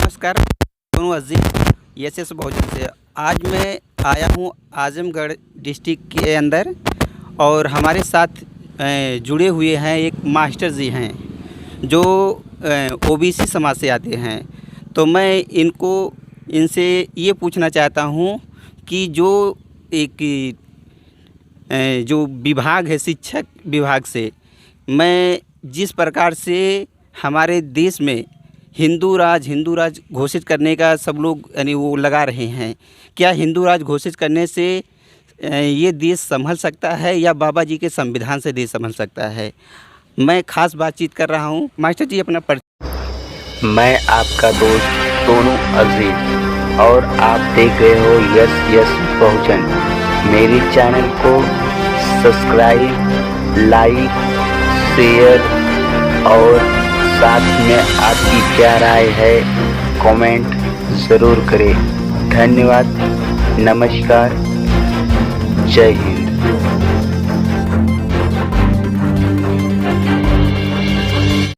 नमस्कार, दोनों अजीज एस बहुजन से। आज मैं आया हूँ आजमगढ़ डिस्ट्रिक्ट के अंदर और हमारे साथ जुड़े हुए हैं एक मास्टर जी हैं जो ओबीसी समाज से आते हैं। तो मैं इनसे ये पूछना चाहता हूँ कि जो एक जो विभाग है शिक्षक विभाग से, मैं जिस प्रकार से हमारे देश में हिंदू राज घोषित करने का सब लोग यानी वो लगा रहे हैं, क्या हिंदू राज घोषित करने से ये देश संभल सकता है या बाबा जी के संविधान से देश संभल सकता है? मैं खास बातचीत कर रहा हूँ। मास्टर जी अपना मैं आपका दोस्त सोनू अजीज और आप देख रहे हो यस बहुजन। मेरे चैनल को सब्सक्राइब, लाइक, शेयर और साथ में आपकी क्या राय है कमेंट ज़रूर करें। धन्यवाद, नमस्कार, जय हिंद।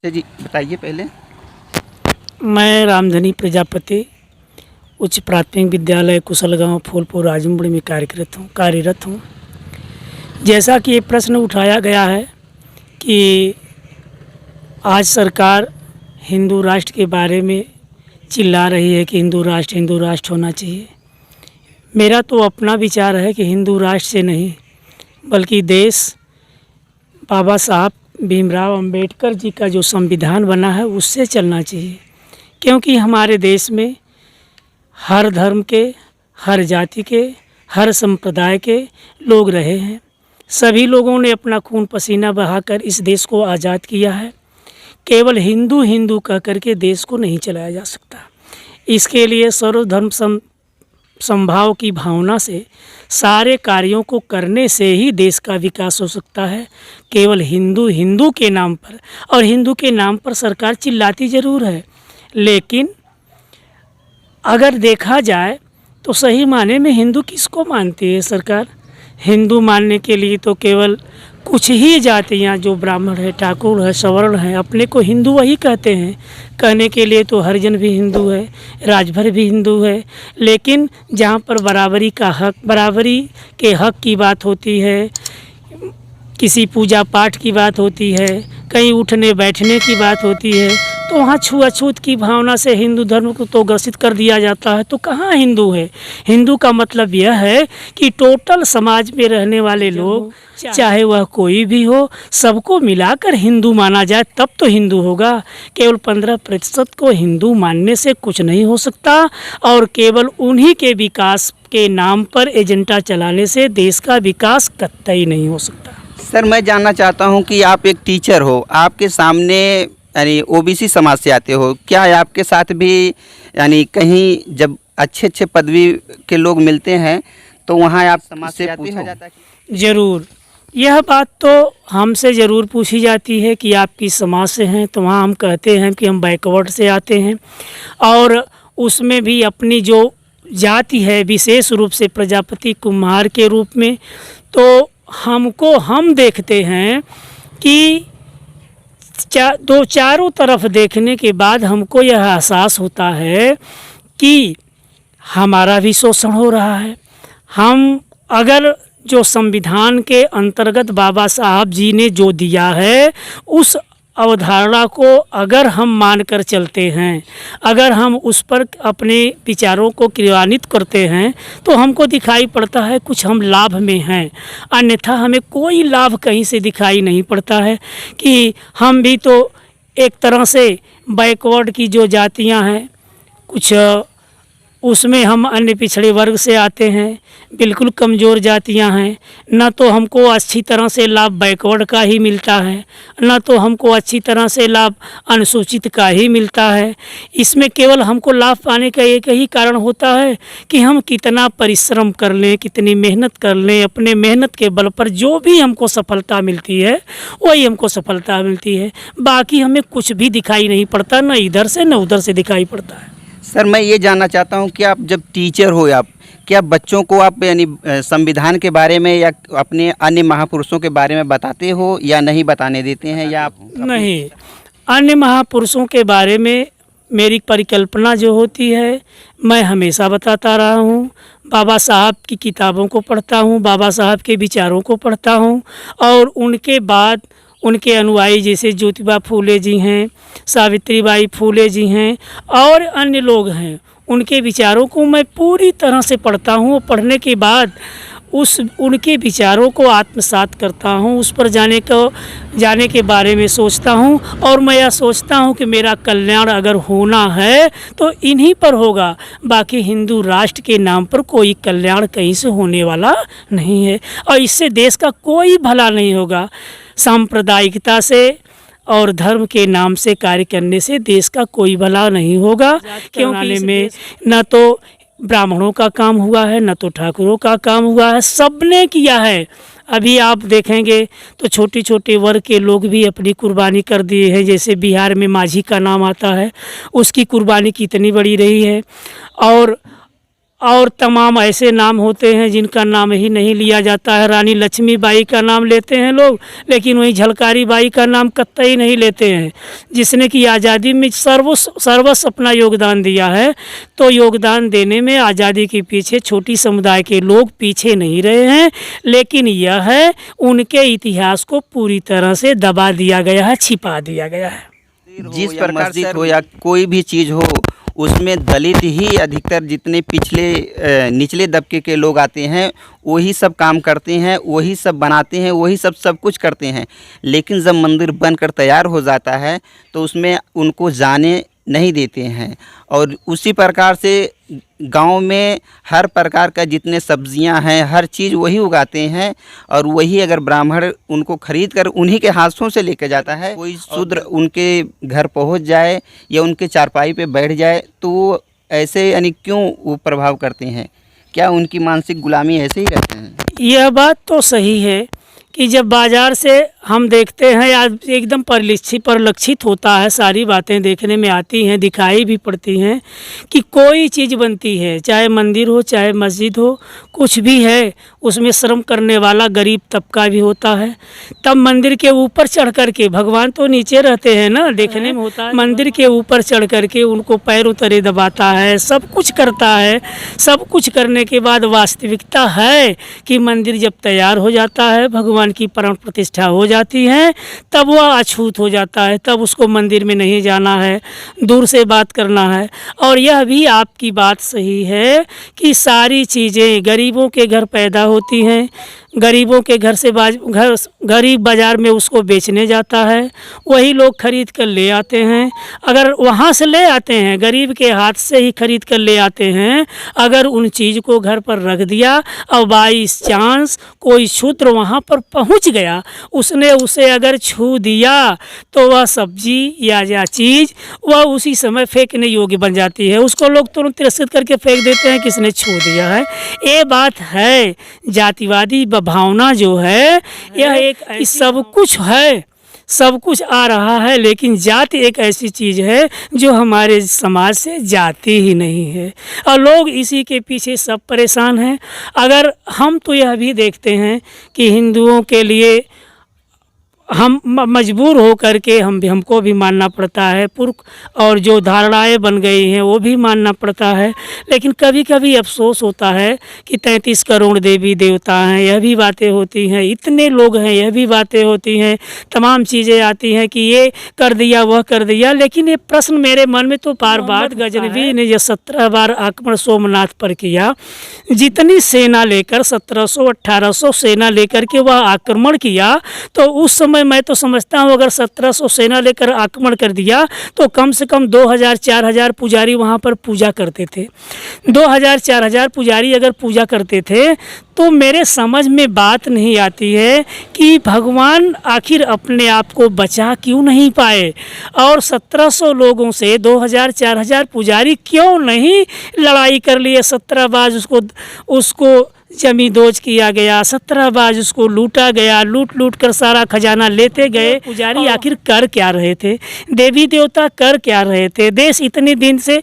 जी बताइए पहले। मैं रामधनी प्रजापति उच्च प्राथमिक विद्यालय कुशलगांव फूलपुर आजमगढ़ में कार्यरत हूँ। जैसा कि ये प्रश्न उठाया गया है कि आज सरकार हिंदू राष्ट्र के बारे में चिल्ला रही है कि हिंदू राष्ट्र होना चाहिए। मेरा तो अपना विचार है कि हिंदू राष्ट्र से नहीं बल्कि देश बाबा साहब भीमराव अंबेडकर जी का जो संविधान बना है उससे चलना चाहिए, क्योंकि हमारे देश में हर धर्म के, हर जाति के, हर संप्रदाय के लोग रहे हैं। सभी लोगों ने अपना खून पसीना बहाकर इस देश को आज़ाद किया है। केवल हिंदू कह करके देश को नहीं चलाया जा सकता। इसके लिए सर्वधर्म समभाव की भावना से सारे कार्यों को करने से ही देश का विकास हो सकता है। केवल हिंदू के नाम पर, और हिंदू के नाम पर सरकार चिल्लाती ज़रूर है, लेकिन अगर देखा जाए तो सही माने में हिंदू किसको मानती है सरकार? हिंदू मानने के लिए तो केवल कुछ ही जातियां, जो ब्राह्मण है, ठाकुर है, सवर्ण है, अपने को हिंदू वही कहते हैं। कहने के लिए तो हरिजन भी हिंदू है, राजभर भी हिंदू है, लेकिन जहां पर बराबरी के हक की बात होती है, किसी पूजा पाठ की बात होती है, कहीं उठने बैठने की बात होती है, तो वहाँ छुआछूत की भावना से हिंदू धर्म को तो ग्रसित कर दिया जाता है। तो कहाँ हिंदू है? हिंदू का मतलब यह है कि टोटल समाज में रहने वाले लोग, चाहे वह कोई भी हो, सबको मिलाकर हिंदू माना जाए, तब तो हिंदू होगा। केवल 15% को हिंदू मानने से कुछ नहीं हो सकता, और केवल उन्हीं के विकास के नाम पर एजेंडा चलाने से देश का विकास कतई नहीं हो सकता। सर, मैं जानना चाहता हूँ कि आप एक टीचर हो, आपके सामने यानी ओबीसी समाज से आते हो, क्या आपके साथ भी यानी कहीं जब अच्छे पदवी के लोग मिलते हैं तो वहाँ आप समाज से पूछा जाता है? ज़रूर, यह बात तो हमसे ज़रूर पूछी जाती है कि आप किस समाज से हैं, तो वहाँ हम कहते हैं कि हम बैकवर्ड से आते हैं, और उसमें भी अपनी जो जाति है विशेष रूप से प्रजापति कुम्हार के रूप में, तो हम देखते हैं कि चारों तरफ देखने के बाद हमको यह एहसास होता है कि हमारा भी शोषण हो रहा है। हम अगर जो संविधान के अंतर्गत बाबा साहब जी ने जो दिया है उस अवधारणा को अगर हम मानकर चलते हैं, अगर हम उस पर अपने विचारों को क्रियान्वित करते हैं, तो हमको दिखाई पड़ता है कुछ हम लाभ में हैं, अन्यथा हमें कोई लाभ कहीं से दिखाई नहीं पड़ता है। कि हम भी तो एक तरह से बैकवर्ड की जो जातियां हैं, कुछ उसमें हम अन्य पिछड़े वर्ग से आते हैं, बिल्कुल कमज़ोर जातियां हैं। न तो हमको अच्छी तरह से लाभ बैकवर्ड का ही मिलता है, न तो हमको अच्छी तरह से लाभ अनुसूचित का ही मिलता है। इसमें केवल हमको लाभ पाने का एक ही कारण होता है कि हम कितना परिश्रम कर लें, कितनी मेहनत कर लें, अपने मेहनत के बल पर जो भी हमको सफलता मिलती है वही हमको सफलता मिलती है। बाकी हमें कुछ भी दिखाई नहीं पड़ता, न इधर से न उधर से दिखाई पड़ता है। सर, मैं ये जानना चाहता हूँ कि आप जब टीचर हो, आप क्या बच्चों को आप यानी संविधान के बारे में या अपने अन्य महापुरुषों के बारे में बताते हो या नहीं बताने देते हैं, या आप? नहीं, अन्य महापुरुषों के बारे में मेरी परिकल्पना जो होती है मैं हमेशा बताता रहा हूँ। बाबा साहब की किताबों को पढ़ता हूँ, बाबा साहब के विचारों को पढ़ता हूँ और उनके बाद उनके अनुयायी जैसे ज्योतिबा फूले जी हैं, सावित्रीबाई फूले जी हैं और अन्य लोग हैं, उनके विचारों को मैं पूरी तरह से पढ़ता हूँ। पढ़ने के बाद उनके विचारों को आत्मसात करता हूँ, उस पर जाने के बारे में सोचता हूँ और मैं यह सोचता हूँ कि मेरा कल्याण अगर होना है तो इन्हीं पर होगा। बाकी हिंदू राष्ट्र के नाम पर कोई कल्याण कहीं से होने वाला नहीं है और इससे देश का कोई भला नहीं होगा। सांप्रदायिकता से और धर्म के नाम से कार्य करने से देश का कोई भला नहीं होगा, क्योंकि में न तो ब्राह्मणों का काम हुआ है, न तो ठाकुरों का काम हुआ है, सबने किया है। अभी आप देखेंगे तो छोटे छोटे वर्ग के लोग भी अपनी कुर्बानी कर दिए हैं। जैसे बिहार में माझी का नाम आता है, उसकी कुर्बानी कितनी बड़ी रही है। और तमाम ऐसे नाम होते हैं जिनका नाम ही नहीं लिया जाता है। रानी लक्ष्मीबाई का नाम लेते हैं लोग, लेकिन वहीं झलकारी बाई का नाम कतई नहीं लेते हैं, जिसने कि आज़ादी में सर्वस्व अपना योगदान दिया है। तो योगदान देने में आज़ादी के पीछे छोटी समुदाय के लोग पीछे नहीं रहे हैं, लेकिन यह है उनके इतिहास को पूरी तरह से दबा दिया गया है, छिपा दिया गया है। जिस प्रकार मस्जिद हो या कोई भी चीज़ हो, उसमें दलित ही अधिकतर जितने निचले तबके के लोग आते हैं वही सब काम करते हैं, वही सब बनाते हैं, वही सब कुछ करते हैं। लेकिन जब मंदिर बनकर तैयार हो जाता है तो उसमें उनको जाने नहीं देते हैं। और उसी प्रकार से गांव में हर प्रकार का जितने सब्जियां हैं, हर चीज़ वही उगाते हैं और वही अगर ब्राह्मण उनको खरीद कर उन्हीं के हाथों से लेकर जाता है, कोई शूद्र उनके घर पहुंच जाए या उनके चारपाई पे बैठ जाए तो ऐसे यानी क्यों वो प्रभाव करते हैं? क्या उनकी मानसिक गुलामी ऐसे ही रहते हैं? यह बात तो सही है कि जब बाज़ार से हम देखते हैं आज एकदम परिलक्षित होता है, सारी बातें देखने में आती हैं, दिखाई भी पड़ती हैं कि कोई चीज़ बनती है, चाहे मंदिर हो चाहे मस्जिद हो, कुछ भी है, उसमें श्रम करने वाला गरीब तबका भी होता है। तब मंदिर के ऊपर चढ़ कर के, भगवान तो नीचे रहते हैं ना, देखने में होता है, मंदिर के ऊपर चढ़ कर के उनको पैरों तले दबाता है, सब कुछ करता है। सब कुछ करने के बाद वास्तविकता है कि मंदिर जब तैयार हो जाता है, भगवान की प्राण प्रतिष्ठा हो जाती है, तब वह अछूत हो जाता है, तब उसको मंदिर में नहीं जाना है, दूर से बात करना है। और यह भी आपकी बात सही है कि सारी चीज़ें गरीबों के घर पैदा होती हैं, गरीबों के घर से गरीब बाज़ार में उसको बेचने जाता है, वही लोग खरीद कर ले आते हैं। अगर वहाँ से ले आते हैं, गरीब के हाथ से ही खरीद कर ले आते हैं, अगर उन चीज़ को घर पर रख दिया और बाई चांस कोई शूद्र वहाँ पर पहुँच गया, उसने उसे अगर छू दिया तो वह सब्जी या चीज़ वह उसी समय फेंकने योग्य बन जाती है। उसको लोग तुरंत तिरस्कृत करके फेंक देते हैं, किसने छू दिया है। ये बात है। जातिवादी भावना जो है यह एक सब कुछ है, सब कुछ आ रहा है, लेकिन जाति एक ऐसी चीज़ है जो हमारे समाज से जाती ही नहीं है और लोग इसी के पीछे सब परेशान हैं। अगर हम तो यह भी देखते हैं कि हिंदुओं के लिए हम मजबूर हो कर के हमको भी मानना पड़ता है, पुरख और जो धारणाएं बन गई हैं वो भी मानना पड़ता है। लेकिन कभी कभी अफसोस होता है कि 33 करोड़ देवी देवता हैं, यह भी बातें होती हैं, इतने लोग हैं, यह भी बातें होती हैं, तमाम चीज़ें आती हैं कि ये कर दिया वह कर दिया। लेकिन ये प्रश्न मेरे मन में तो बार गजनवी ने जो 17 बार आक्रमण सोमनाथ पर किया, जितनी सेना लेकर 1700-1800 सेना लेकर के वह आक्रमण किया, तो उस समय मैं तो समझता हूँ अगर 1700 सेना लेकर आक्रमण कर दिया तो कम से कम 2000-4000 पुजारी वहाँ पर पूजा करते थे। 2000-4000 पुजारी अगर पूजा करते थे तो मेरे समझ में बात नहीं आती है कि भगवान आखिर अपने आप को बचा क्यों नहीं पाए और 1700 लोगों से 2000-4000 पुजारी क्यों नहीं लड़ाई कर लिए। 17 बार उसको जमींदोज किया गया, 17 बार उसको लूटा गया, लूट कर सारा खजाना लेते गए। पुजारी आखिर कर क्या रहे थे, देवी देवता कर क्या रहे थे। देश इतने दिन से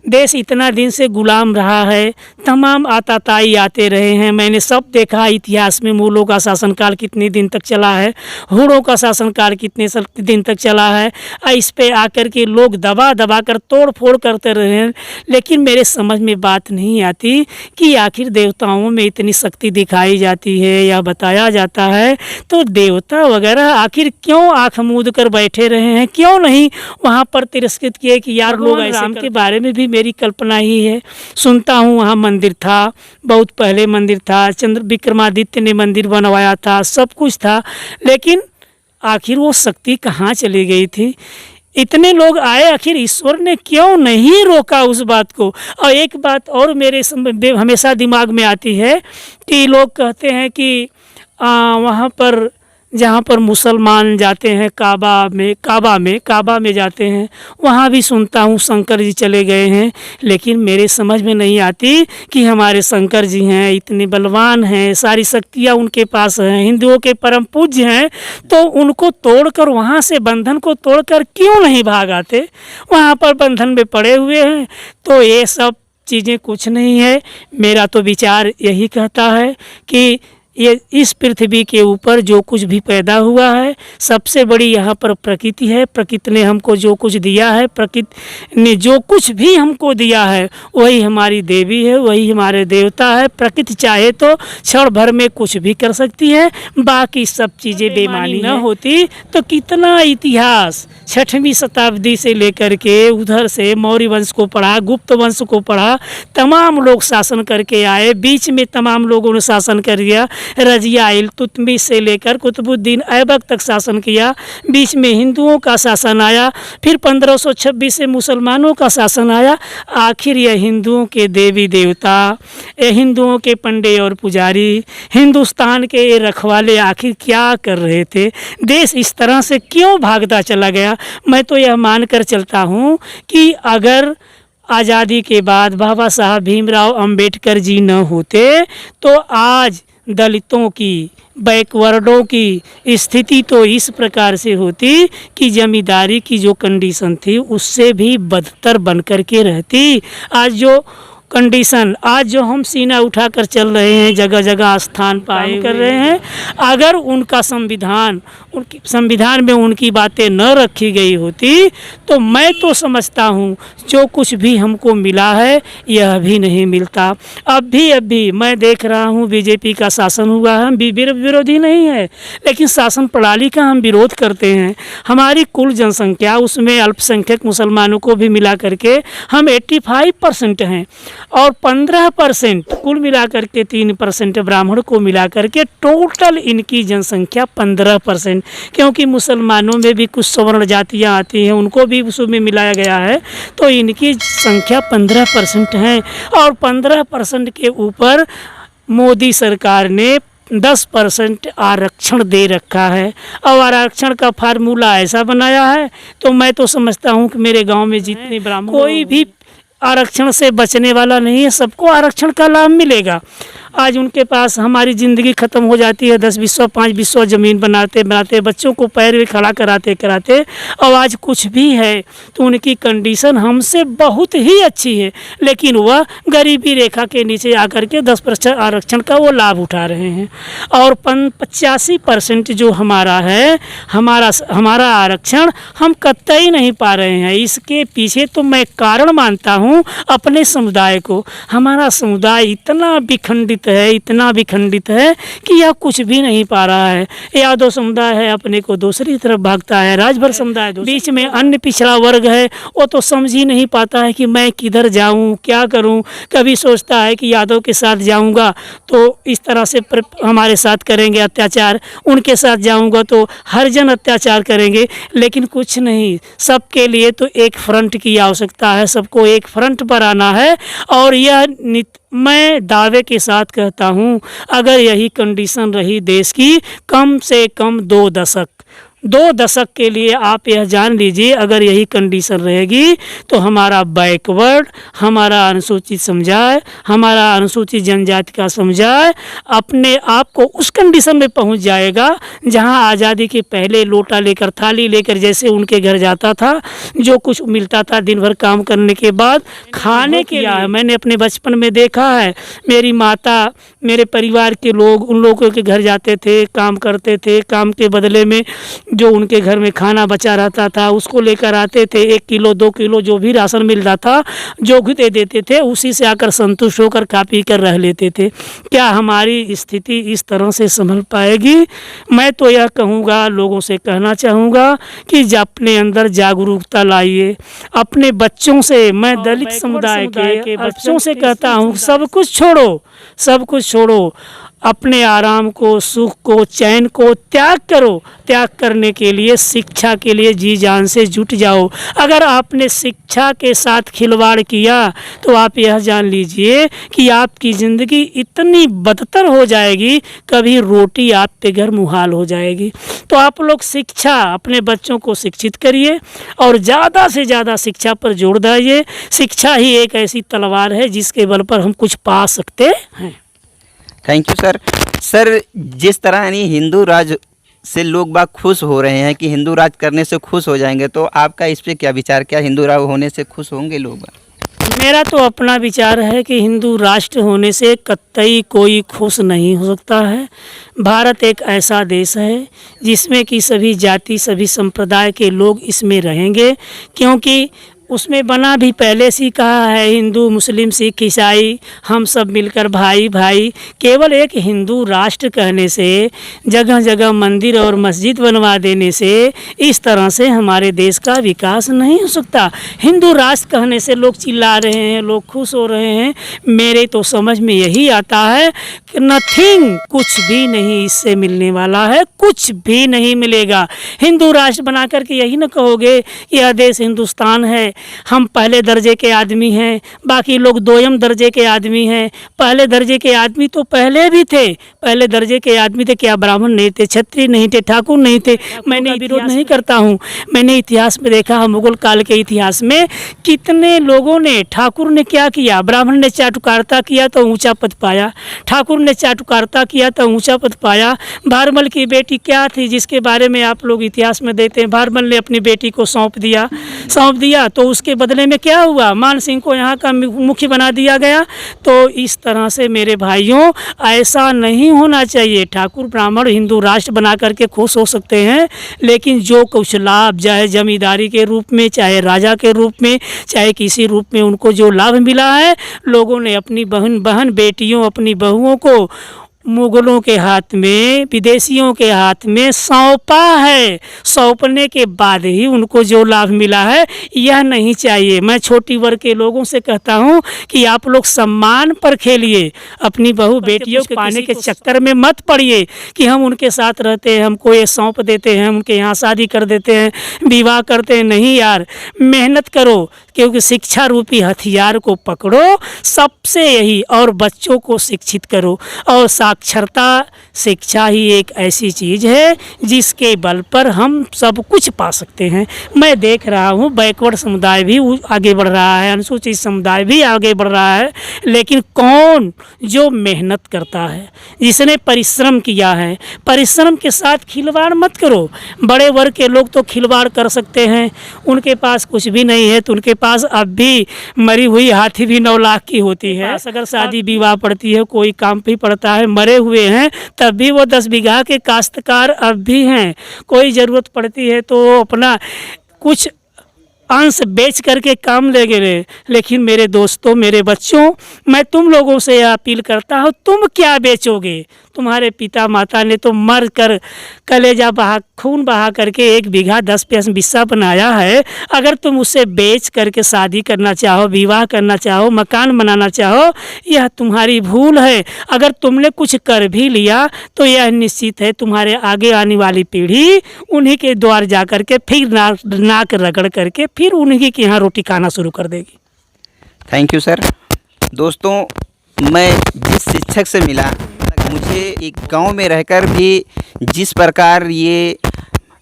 देश इतना दिन से गुलाम रहा है, तमाम आताताई आते रहे हैं, मैंने सब देखा इतिहास में। मुगलों का शासनकाल कितने दिन तक चला है, हुड़ों का शासनकाल कितने दिन तक चला है। इस पे आकर के लोग दबा दबा कर तोड़ फोड़ करते रहे हैं, लेकिन मेरे समझ में बात नहीं आती कि आखिर देवताओं में इतनी शक्ति दिखाई जाती है या बताया जाता है, तो देवता वगैरह आखिर क्यों आँख मूंद कर बैठे रहे हैं, क्यों नहीं वहाँ पर तिरस्कृत किए कि यार लोग ऐसे। राम के बारे में भी मेरी कल्पना ही है, सुनता हूँ वहाँ मंदिर था, बहुत पहले मंदिर था, चंद्र विक्रमादित्य ने मंदिर बनवाया था, सब कुछ था, लेकिन आखिर वो शक्ति कहाँ चली गई थी। इतने लोग आए, आखिर ईश्वर ने क्यों नहीं रोका उस बात को। और एक बात और मेरे हमेशा दिमाग में आती है कि लोग कहते हैं कि वहाँ पर जहाँ पर मुसलमान जाते हैं काबा में जाते हैं, वहाँ भी सुनता हूँ शंकर जी चले गए हैं, लेकिन मेरे समझ में नहीं आती कि हमारे शंकर जी हैं, इतने बलवान हैं, सारी शक्तियाँ उनके पास हैं, हिंदुओं के परम पूज्य हैं, तो उनको तोड़कर वहाँ से बंधन को तोड़कर क्यों नहीं भाग आते। वहाँ पर बंधन में पड़े हुए हैं। तो ये सब चीज़ें कुछ नहीं है। मेरा तो विचार यही कहता है कि ये इस पृथ्वी के ऊपर जो कुछ भी पैदा हुआ है, सबसे बड़ी यहाँ पर प्रकृति है। प्रकृति ने हमको जो कुछ दिया है, प्रकृति ने जो कुछ भी हमको दिया है, वही हमारी देवी है, वही हमारे देवता है। प्रकृति चाहे तो क्षण भर में कुछ भी कर सकती है, बाकी सब चीज़ें बेमानी न होती तो कितना इतिहास 6वीं शताब्दी से लेकर के उधर से मौर्य वंश को पढ़ा, गुप्त वंश को पढ़ा, तमाम लोग शासन करके आए, बीच में तमाम लोगों ने शासन कर दिया। रजिया इल्तुतमिश से लेकर कुतुबुद्दीन ऐबक तक शासन किया, बीच में हिंदुओं का शासन आया, फिर 1526 से मुसलमानों का शासन आया। आखिर यह हिंदुओं के देवी देवता, हिंदुओं के पंडे और पुजारी, हिंदुस्तान के ये रखवाले आखिर क्या कर रहे थे। देश इस तरह से क्यों भागता चला गया। मैं तो यह मानकर चलता हूँ कि अगर आज़ादी के बाद बाबा साहब भीमराव अंबेडकर जी न होते तो आज दलितों की, बैकवर्डों की स्थिति तो इस प्रकार से होती कि जमींदारी की जो कंडीशन थी उससे भी बदतर बन कर के रहती। आज जो कंडीशन, आज जो हम सीना उठाकर चल रहे हैं, जगह जगह स्थान पाए कर रहे हैं, अगर उनका संविधान में उनकी बातें न रखी गई होती तो मैं तो समझता हूँ जो कुछ भी हमको मिला है यह भी नहीं मिलता। अब भी मैं देख रहा हूँ बीजेपी का शासन हुआ है, हम विरोधी नहीं है, लेकिन शासन प्रणाली का हम विरोध करते हैं। हमारी कुल जनसंख्या, उसमें अल्पसंख्यक मुसलमानों को भी मिला करके हम 85% हैं और 15% कुल मिलाकर के 3% ब्राह्मण को मिलाकर के टोटल इनकी जनसंख्या 15%, क्योंकि मुसलमानों में भी कुछ सवर्ण जातियां आती हैं, उनको भी उसमें मिलाया गया है, तो इनकी संख्या 15% है। और 15% के ऊपर मोदी सरकार ने 10% आरक्षण दे रखा है और आरक्षण का फार्मूला ऐसा बनाया है, तो मैं तो समझता हूँ कि मेरे गांव में जितने ब्राह्मण, कोई भी आरक्षण से बचने वाला नहीं है, सबको आरक्षण का लाभ मिलेगा। आज उनके पास हमारी ज़िंदगी ख़त्म हो जाती है, 10 बिस्वा 5 बिस्वा ज़मीन बनाते बनाते, बच्चों को पैर में खड़ा कराते, और आज कुछ भी है तो उनकी कंडीशन हमसे बहुत ही अच्छी है, लेकिन वह गरीबी रेखा के नीचे आकर के 10% आरक्षण का वो लाभ उठा रहे हैं। और 85% जो हमारा है, हमारा आरक्षण हम कतई नहीं पा रहे हैं। इसके पीछे तो मैं कारण मानता हूँ अपने समुदाय को। हमारा समुदाय इतना विखंडित है कि यह कुछ भी नहीं पा रहा है। यादव समुदाय है अपने को दूसरी तरफ भागता है, राजभर समुदाय बीच में, अन्य पिछड़ा वर्ग है, वो तो समझ ही नहीं पाता है कि मैं किधर जाऊं, क्या करूं। कभी सोचता है कि यादव के साथ जाऊंगा तो इस तरह से हमारे साथ करेंगे अत्याचार, उनके साथ जाऊंगा तो हरिजन अत्याचार करेंगे, लेकिन कुछ नहीं। सबके लिए तो एक फ्रंट की आवश्यकता है, सबको एक फ्रंट पर आना है। और यह मैं दावे के साथ कहता हूँ, अगर यही कंडीशन रही देश की, कम से कम 2 दशक 2 दशक के लिए आप यह जान लीजिए, अगर यही कंडीशन रहेगी तो हमारा बैकवर्ड, हमारा अनुसूचित समुदाय, हमारा अनुसूचित जनजाति का समुदाय अपने आप को उस कंडीशन में पहुंच जाएगा जहां आज़ादी के पहले लोटा लेकर, थाली लेकर जैसे उनके घर जाता था, जो कुछ मिलता था दिन भर काम करने के बाद खाने के लिए। मैंने अपने बचपन में देखा है, मेरी माता, मेरे परिवार के लोग उन लोगों के घर जाते थे, काम करते थे, काम के बदले में जो उनके घर में खाना बचा रहता था उसको लेकर आते थे, 1 किलो 2 किलो जो भी राशन मिलता था जो भी दे देते थे, उसी से आकर संतुष्ट होकर खा पी कर रह लेते थे। क्या हमारी स्थिति इस तरह से संभल पाएगी? मैं तो यह कहूँगा, लोगों से कहना चाहूँगा कि अपने अंदर जागरूकता लाइए। अपने बच्चों से, मैं दलित समुदाय के बच्चों से कहता हूँ, सब कुछ छोड़ो, सब कुछ छोड़ो, अपने आराम को, सुख को, चैन को त्याग करो। त्याग करने के लिए, शिक्षा के लिए जी जान से जुट जाओ। अगर आपने शिक्षा के साथ खिलवाड़ किया तो आप यह जान लीजिए कि आपकी ज़िंदगी इतनी बदतर हो जाएगी, कभी रोटी आपके घर मुहाल हो जाएगी। तो आप लोग शिक्षा, अपने बच्चों को शिक्षित करिए और ज़्यादा से ज़्यादा शिक्षा पर जोर दीजिए। शिक्षा ही एक ऐसी तलवार है जिसके बल पर हम कुछ पा सकते हैं। Thank you sir. सर, जिस तरह यानी हिंदू राज से लोग बाग खुश हो रहे हैं कि हिंदू राज करने से खुश हो जाएंगे, तो आपका इस पे क्या विचार? क्या हिंदू राज होने से खुश होंगे लोग? मेरा तो अपना विचार है कि हिंदू राष्ट्र होने से कतई कोई खुश नहीं हो सकता है। भारत एक ऐसा देश है जिसमें कि सभी जाति, सभी संप्रदाय के लोग इसमें रहेंगे, क्योंकि उसमें बना भी पहले से ही कहा है, हिंदू, मुस्लिम, सिख, ईसाई हम सब मिलकर भाई भाई। केवल एक हिंदू राष्ट्र कहने से, जगह जगह मंदिर और मस्जिद बनवा देने से इस तरह से हमारे देश का विकास नहीं हो सकता। हिंदू राष्ट्र कहने से लोग चिल्ला रहे हैं, लोग खुश हो रहे हैं। मेरे तो समझ में यही आता है कि नथिंग, कुछ भी नहीं इससे मिलने वाला है, कुछ भी नहीं मिलेगा। हिंदू राष्ट्र बना करके यही न कहोगे कि यह देश हिंदुस्तान है, हम पहले दर्जे के आदमी हैं, बाकी लोग दोयम दर्जे के आदमी हैं। पहले दर्जे के आदमी तो पहले भी थे, पहले दर्जे के आदमी थे। क्या ब्राह्मण नहीं थे, क्षत्रिय नहीं थे, ठाकुर नहीं थे? मैंने विरोध नहीं करता हूँ। मैंने इतिहास में देखा है, मुगल काल के इतिहास में कितने लोगों ने, ठाकुर ने क्या किया? ब्राह्मण ने चाटुकारिता किया तो ऊंचा पद पाया, ठाकुर ने चाटुकारिता किया तो ऊंचा पद पाया। भारमल की बेटी क्या थी जिसके बारे में आप लोग इतिहास में देखते हैं? भारमल ने अपनी बेटी को सौंप दिया तो उसके बदले में क्या हुआ? मान सिंह को यहाँ का मुखी बना दिया गया। तो इस तरह से मेरे भाइयों, ऐसा नहीं होना चाहिए। ठाकुर ब्राह्मण हिंदू राष्ट्र बना करके खुश हो सकते हैं, लेकिन जो कुछ लाभ, चाहे जमींदारी के रूप में, चाहे राजा के रूप में, चाहे किसी रूप में उनको जो लाभ मिला है, लोगों ने अपनी बहन बेटियों, अपनी बहुओं को मुगलों के हाथ में, विदेशियों के हाथ में सौंपा है। सौंपने के बाद ही उनको जो लाभ मिला है, यह नहीं चाहिए। मैं छोटी वर्ग के लोगों से कहता हूं कि आप लोग सम्मान पर खेलिए, अपनी बहू बेटियों को पाने के चक्कर में मत पड़िए कि हम उनके साथ रहते हैं, हमको ये सौंप देते हैं, उनके यहाँ शादी कर देते हैं, विवाह करते हैं। नहीं यार, मेहनत करो, क्योंकि शिक्षा रूपी हथियार को पकड़ो सबसे यही, और बच्चों को शिक्षित करो। और साक्षरता, शिक्षा ही एक ऐसी चीज़ है जिसके बल पर हम सब कुछ पा सकते हैं। मैं देख रहा हूँ बैकवर्ड समुदाय भी आगे बढ़ रहा है, अनुसूचित समुदाय भी आगे बढ़ रहा है, लेकिन कौन? जो मेहनत करता है, जिसने परिश्रम किया है। परिश्रम के साथ खिलवाड़ मत करो। बड़े वर्ग के लोग तो खिलवाड़ कर सकते हैं, उनके पास कुछ भी नहीं है तो उनके पास अब भी मरी हुई हाथी भी 9 लाख की होती है। अगर शादी विवाह पड़ती है, कोई काम भी पड़ता है, मरे हुए हैं तब भी वो 10 बीघा के काश्तकार अब भी हैं। कोई ज़रूरत पड़ती है तो अपना कुछ अंश बेच करके काम ले गए। लेकिन मेरे दोस्तों, मेरे बच्चों, मैं तुम लोगों से यह अपील करता हूँ, तुम क्या बेचोगे? तुम्हारे पिता माता ने तो मर कर कलेजा बहा, खून बहा करके 1 बीघा 10 पैसा बनाया है। अगर तुम उसे बेच करके शादी करना चाहो, विवाह करना चाहो, मकान बनाना चाहो, यह तुम्हारी भूल है। अगर तुमने कुछ कर भी लिया तो यह निश्चित है तुम्हारे आगे आने वाली पीढ़ी उन्हीं के द्वार जा कर के फिर नाक रगड़ करके फिर उन्हीं के यहाँ रोटी खाना शुरू कर देगी। Thank you sir. दोस्तों, मैं जिस शिक्षक से मिला, मुझे एक गांव में रहकर भी जिस प्रकार ये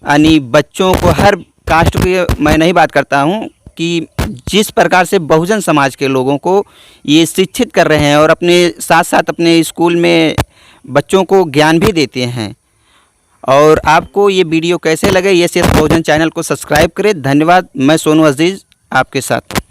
यानी बच्चों को, हर कास्ट की मैं नहीं बात करता हूँ, कि जिस प्रकार से बहुजन समाज के लोगों को ये शिक्षित कर रहे हैं और अपने साथ साथ अपने स्कूल में बच्चों को ज्ञान भी देते हैं। और आपको ये वीडियो कैसे लगे, यस यस बहुजन चैनल को सब्सक्राइब करें। धन्यवाद। मैं सोनू अजीज़ आपके साथ।